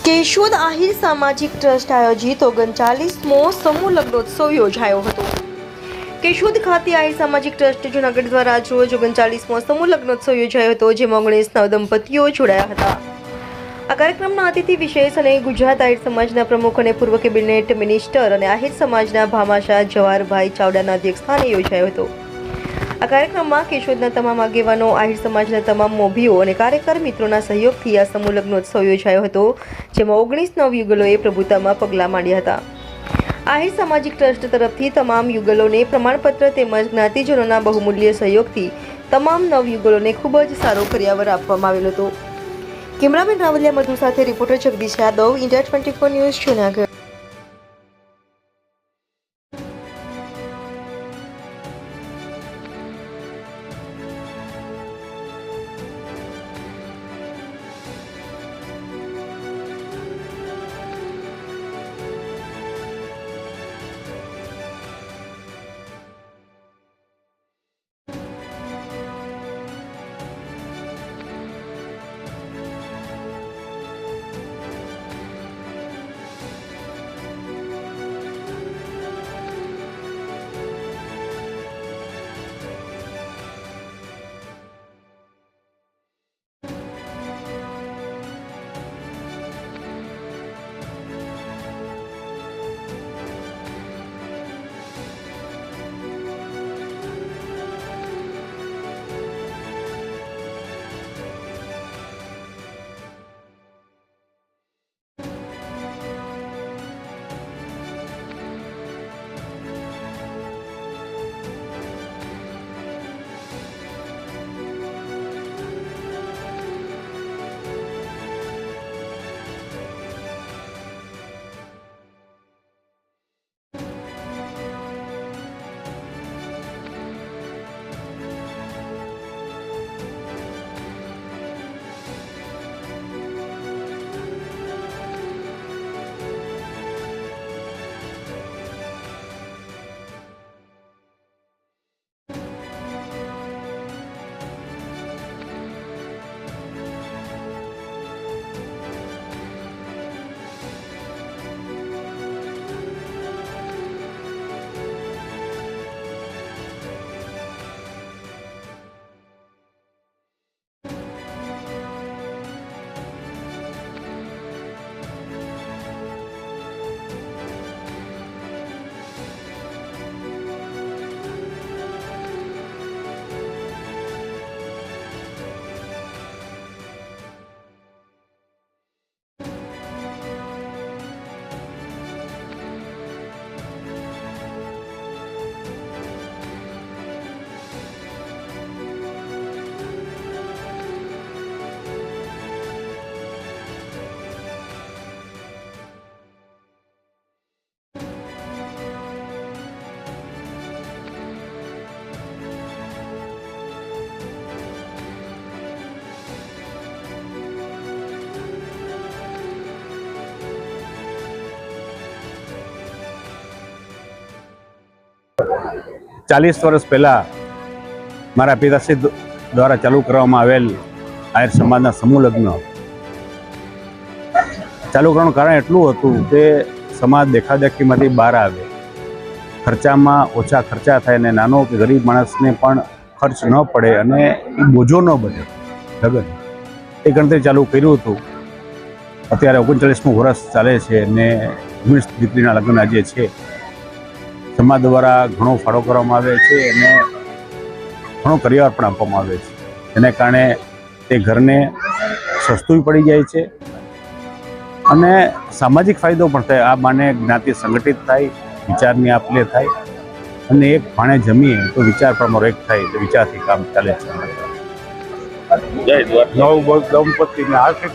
કેશોદ આહિર સામાજિક ટ્રસ્ટ આયોજિત 39મો સમૂહ લગ્નોત્સવ યોજાયો હતો। કેશોદ ખાતે આહિર સામાજિક ટ્રસ્ટ જૂનાગઢ દ્વારા આજરોજ 39મો સમૂહ લગ્નોત્સવ યોજાયો હતો, જેમાં 19 નવદંપતીઓ જોડાયા હતા। આ કાર્યક્રમના અતિથિ વિશેષ અને ગુજરાત આહિર સમાજના પ્રમુખ અને પૂર્વ કેબિનેટ મિનિસ્ટર અને આહિર સમાજના ભામાશાહ જવાહરભાઈ ચાવડાના અધ્યક્ષસ્થાને યોજાયો હતો। આ કાર્યક્રમમાં કેશોદના તમામ આગેવાનો, આહિર સમાજના તમામ મોભીઓ અને કાર્યકર મિત્રોના સહયોગથી આ સમૂહ લગ્નોત્સવ યોજાયો હતો, જેમાં 19 નવયુગલોએ પ્રભુતામાં પગલાં માંડ્યા હતા। આહિર સામાજિક ટ્રસ્ટ તરફથી તમામ યુગલોને પ્રમાણપત્ર તેમજ જ્ઞાતિજનોના બહુમૂલ્ય સહયોગથી તમામ નવયુગલોને ખૂબ જ સારો કરિયાવર આપવામાં આવેલો હતો। કેમેરામેન રાવલિયા મધુ સાથે reporter Jagdish Yadav, India 24 news, Junagadh. ચાલીસ વર્ષ પહેલાં મારા પિતાશ્રી દ્વારા ચાલુ કરવામાં આવેલ આહિર સમાજના સમૂહ લગ્ન ચાલુ કરવાનું કારણ એટલું હતું કે સમાજ દેખાદેખીમાંથી બહાર આવે, ખર્ચામાં ઓછા ખર્ચા થાય અને નાનો કે ગરીબ માણસને પણ ખર્ચ ન પડે અને એ બોજો ન બને લગ્ન, એ ગણતરી ચાલુ કર્યું હતું। અત્યારે 39મું વર્ષ ચાલે છે અને 19 દીકરીના લગ્ન આજે છે। સમાજ દ્વારા ઘણો ફાળો કરવામાં આવે છે અને ઘણો કરિયાવર પણ આપવામાં આવે છે, જેને કારણે તે ઘરને સસ્તું પડી જાય છે અને સામાજિક ફાયદો પણ થાય। આ બાને જ્ઞાતિ સંગઠિત થાય, વિચારની આપ-લે થાય અને એક ભાણે જમીએ તો વિચાર પણ અમારો એક થાય, તો વિચારથી કામ ચાલે છે। જય દ્વારકા। નવ દંપતીને આર્થિક